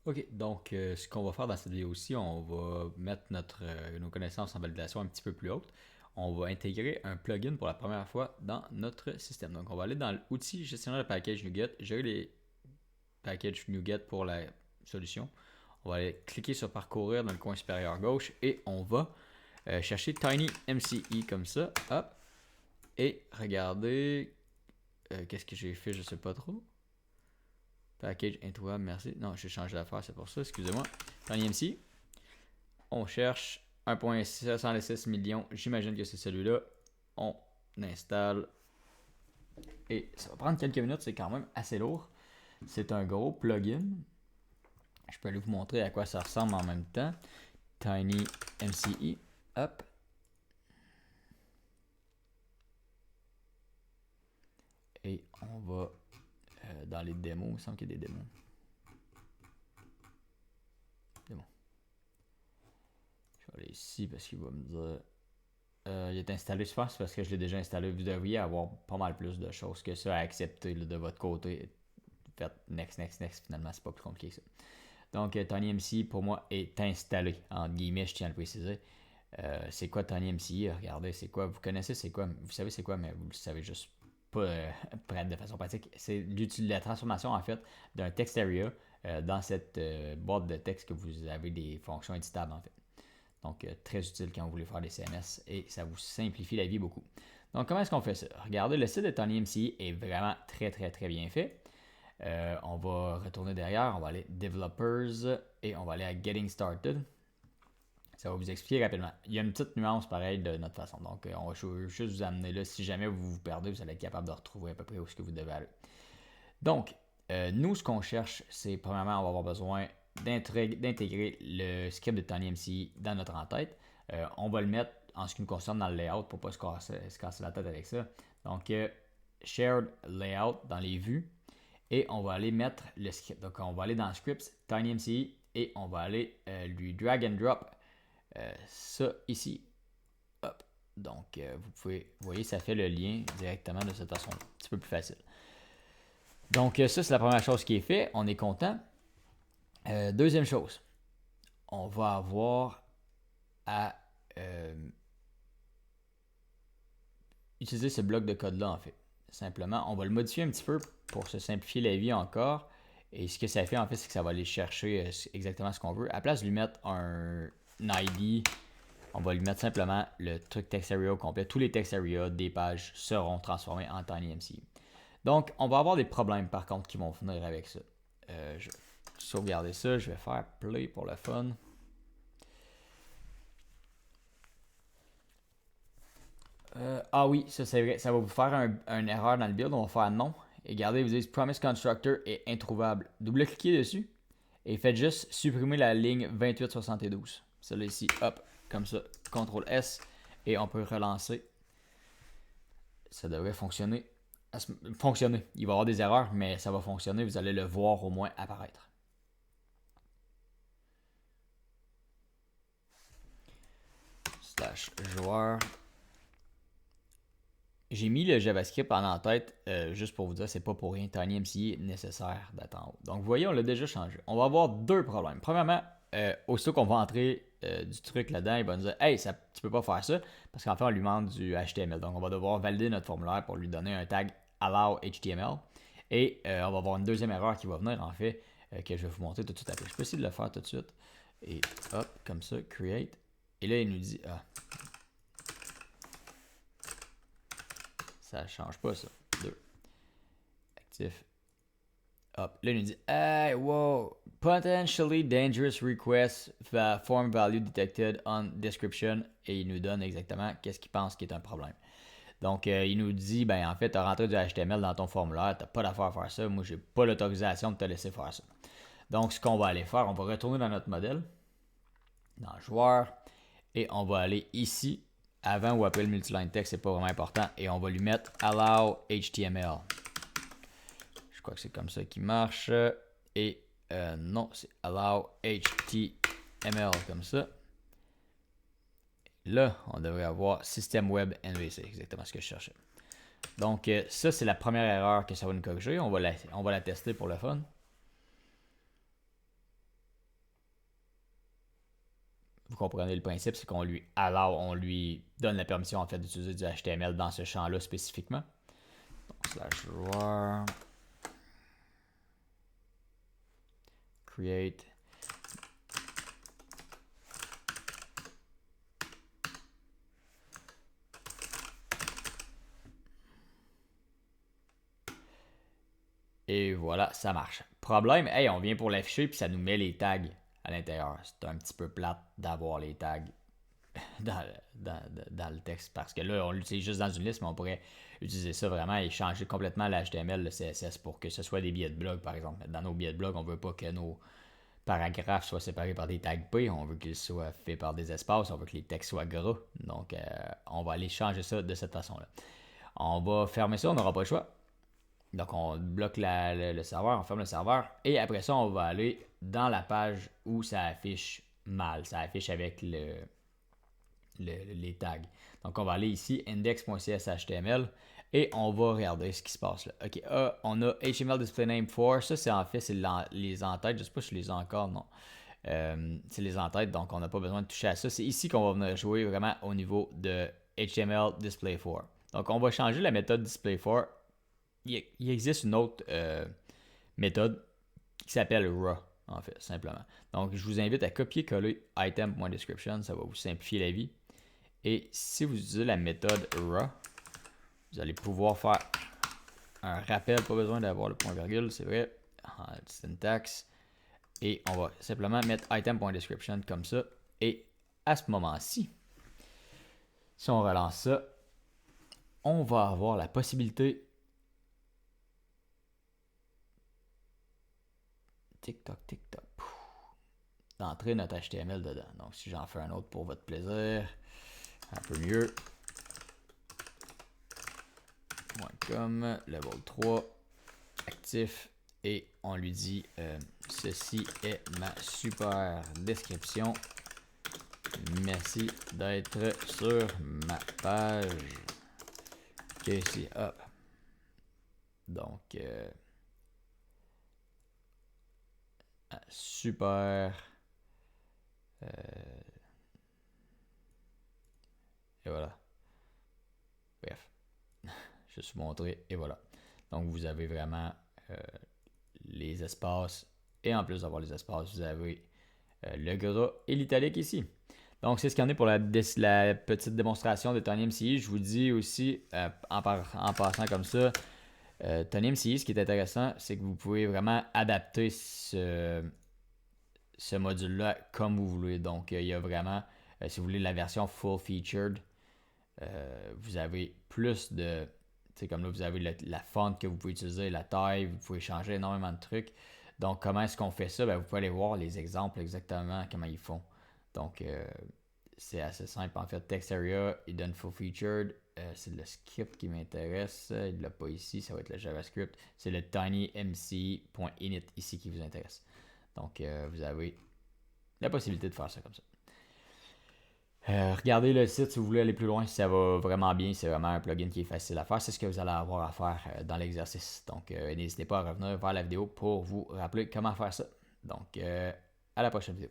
Ok, donc ce qu'on va faire dans cette vidéo-ci, on va mettre nos connaissances en validation un petit peu plus haute. On va intégrer un plugin pour la première fois dans notre système. Donc on va aller dans l'outil gestionnaire de package NuGet, gérer les packages NuGet pour la solution. On va aller cliquer sur parcourir dans le coin supérieur gauche et on va chercher TinyMCE comme ça. Hop. Et regardez, qu'est-ce que j'ai fait, je sais pas trop. Package intouable, merci. Non, j'ai changé d'affaire, c'est pour ça, excusez-moi. TinyMCE. On cherche 1,66 millions. J'imagine que c'est celui-là. On installe. Et ça va prendre quelques minutes, c'est quand même assez lourd. C'est un gros plugin. Je peux aller vous montrer à quoi ça ressemble en même temps. Tiny MCE. Hop. Et on va dans les démos. Il me semble qu'il y a des démos. Démos. Je vais aller ici parce qu'il va me dire. Il est installé, je pense, parce que je l'ai déjà installé. Vous devriez avoir pas mal plus de choses que ça à accepter là, de votre côté. Faites next, next, next. Finalement, c'est pas plus compliqué que ça. Donc, TinyMCE pour moi est installé. Entre guillemets, je tiens à le préciser. C'est quoi TinyMCE? Regardez, c'est quoi? Vous connaissez, c'est quoi? Vous savez, c'est quoi, mais vous le savez juste pas prendre de façon pratique. C'est la transformation, en fait, d'un text area dans cette boîte de texte que vous avez des fonctions éditables, en fait. Donc, très utile quand vous voulez faire des CMS et ça vous simplifie la vie beaucoup. Donc, comment est-ce qu'on fait ça? Regardez, le site de TinyMCE est vraiment très, très, très bien fait. On va retourner derrière, on va aller Developers et on va aller à Getting Started. Ça va vous expliquer rapidement. Il y a une petite nuance pareille de notre façon. Donc, on va juste vous amener là. Si jamais vous vous perdez, vous allez être capable de retrouver à peu près où est-ce que vous devez aller. Donc, nous, ce qu'on cherche, c'est premièrement, on va avoir besoin d'intégrer le script de TinyMCE dans notre en-tête. On va le mettre en ce qui nous concerne dans le layout pour ne pas se casser la tête avec ça. Donc, Shared Layout dans les vues. Et on va aller mettre le script. Donc, on va aller dans Scripts, TinyMCE, et on va aller lui drag and drop ça ici. Hop. Donc, vous voyez, ça fait le lien directement de cette façon un petit peu plus facile. Donc, ça, c'est la première chose qui est faite. On est content. Deuxième chose, on va avoir à utiliser ce bloc de code-là, en fait. Simplement, on va le modifier un petit peu pour se simplifier la vie encore. Et ce que ça fait, en fait, c'est que ça va aller chercher exactement ce qu'on veut. À la place de lui mettre un ID, on va lui mettre simplement le truc text area au complet. Tous les text area des pages seront transformés en TinyMCE. Donc, on va avoir des problèmes, par contre, qui vont venir avec ça. Je vais sauvegarder ça. Je vais faire play pour le fun. Ah oui, ça c'est vrai. Ça va vous faire un erreur dans le build. On va faire non. Et regardez, vous dites Promise Constructor est introuvable. Double-cliquez dessus et faites juste supprimer la ligne 2872. Celle-là ici, hop, comme ça. CTRL S et on peut relancer. Ça devrait fonctionner. Fonctionner. Il va y avoir des erreurs, mais ça va fonctionner. Vous allez le voir au moins apparaître. Slash joueur. J'ai mis le JavaScript en tête, juste pour vous dire, c'est pas pour rien. TinyMCE est nécessaire d'attendre. Donc, vous voyez, on l'a déjà changé. On va avoir deux problèmes. Premièrement, aussitôt qu'on va entrer du truc là-dedans, il va nous dire Hey, ça, tu peux pas faire ça, parce qu'en fait, on lui demande du HTML. Donc, on va devoir valider notre formulaire pour lui donner un tag allow HTML. Et on va avoir une deuxième erreur qui va venir, en fait, que je vais vous montrer tout de suite après. Je peux essayer de le faire tout de suite. Et hop, comme ça, create. Et là, il nous dit ça change pas ça. 2. Actif. Hop. Là, il nous dit Hey, wow, potentially dangerous request form value detected on description. Et il nous donne exactement qu'est-ce qu'il pense qui est un problème. Donc, il nous dit ben en fait, tu as rentré du HTML dans ton formulaire, tu n'as pas d'affaire à faire ça. Moi, j'ai pas l'autorisation de te laisser faire ça. Donc, ce qu'on va aller faire, on va retourner dans notre modèle, dans joueur, et on va aller ici, avant ou après le multiline text, c'est pas vraiment important, et on va lui mettre allow HTML. Je crois que c'est comme ça qui marche. Et non, c'est allow HTML comme ça. Là, on devrait avoir System Web NVC, exactement ce que je cherchais. Donc, ça, c'est la première erreur que ça va nous corriger. On va la tester pour le fun. comprenez le principe, c'est qu'on lui donne la permission en fait d'utiliser du HTML dans ce champ-là spécifiquement. Donc, slash drawer, create, et voilà, ça marche. Problème, hey, on vient pour l'afficher puis ça nous met les tags à l'intérieur. C'est un petit peu plate d'avoir les tags dans le texte parce que là, on l'utilise juste dans une liste, mais on pourrait utiliser ça vraiment et changer complètement l'HTML, le CSS pour que ce soit des billets de blog, par exemple. Dans nos billets de blog, on veut pas que nos paragraphes soient séparés par des tags P, on veut qu'ils soient faits par des espaces, on veut que les textes soient gras. Donc, on va aller changer ça de cette façon-là. On va fermer ça, on n'aura pas le choix. Donc, on bloque le serveur, on ferme le serveur. Et après ça, on va aller dans la page où ça affiche mal. Ça affiche avec les tags. Donc, on va aller ici, index.cshtml, et on va regarder ce qui se passe là. OK, on a HTML display name for. Ça, c'est en fait, c'est les en-têtes. Je ne sais pas si je les ai encore, non. C'est les en-têtes, donc on n'a pas besoin de toucher à ça. C'est ici qu'on va venir jouer vraiment au niveau de HTML display for. Donc, on va changer la méthode display for. Il existe une autre méthode qui s'appelle raw, en fait, simplement. Donc, je vous invite à copier-coller item.description, ça va vous simplifier la vie. Et si vous utilisez la méthode raw, vous allez pouvoir faire un rappel, pas besoin d'avoir le point virgule, c'est vrai, syntaxe. Et on va simplement mettre item.description comme ça. Et à ce moment-ci, si on relance ça, on va avoir la possibilité TikTok, d'entrer notre HTML dedans. Donc, si j'en fais un autre pour votre plaisir, un peu mieux. .com, level 3, actif, et on lui dit ceci est ma super description. Merci d'être sur ma page. Ok, ici, hop. Donc, super. Et voilà. Bref. Je suis montré et voilà. Donc, vous avez vraiment les espaces. Et en plus d'avoir les espaces, vous avez le gras et l'italique ici. Donc, c'est ce qu'il y en est pour la petite démonstration de TinyMCE. Je vous dis aussi, en passant comme ça, TinyMCE, ce qui est intéressant, c'est que vous pouvez vraiment adapter ce module-là comme vous voulez. Donc, il y a vraiment, si vous voulez la version full featured, vous avez plus de... C'est comme là, vous avez la font que vous pouvez utiliser, la taille, vous pouvez changer énormément de trucs. Donc, comment est-ce qu'on fait ça? Vous pouvez aller voir les exemples exactement, comment ils font. Donc, c'est assez simple. En fait, text area, il donne full featured. C'est le script qui m'intéresse. Il ne l'a pas ici, ça va être le JavaScript. C'est le tinymc.init ici qui vous intéresse. Donc, vous avez la possibilité de faire ça comme ça. Regardez le site si vous voulez aller plus loin, ça va vraiment bien, c'est vraiment un plugin qui est facile à faire, c'est ce que vous allez avoir à faire dans l'exercice. Donc n'hésitez pas à revenir vers la vidéo pour vous rappeler comment faire ça. Donc à la prochaine vidéo.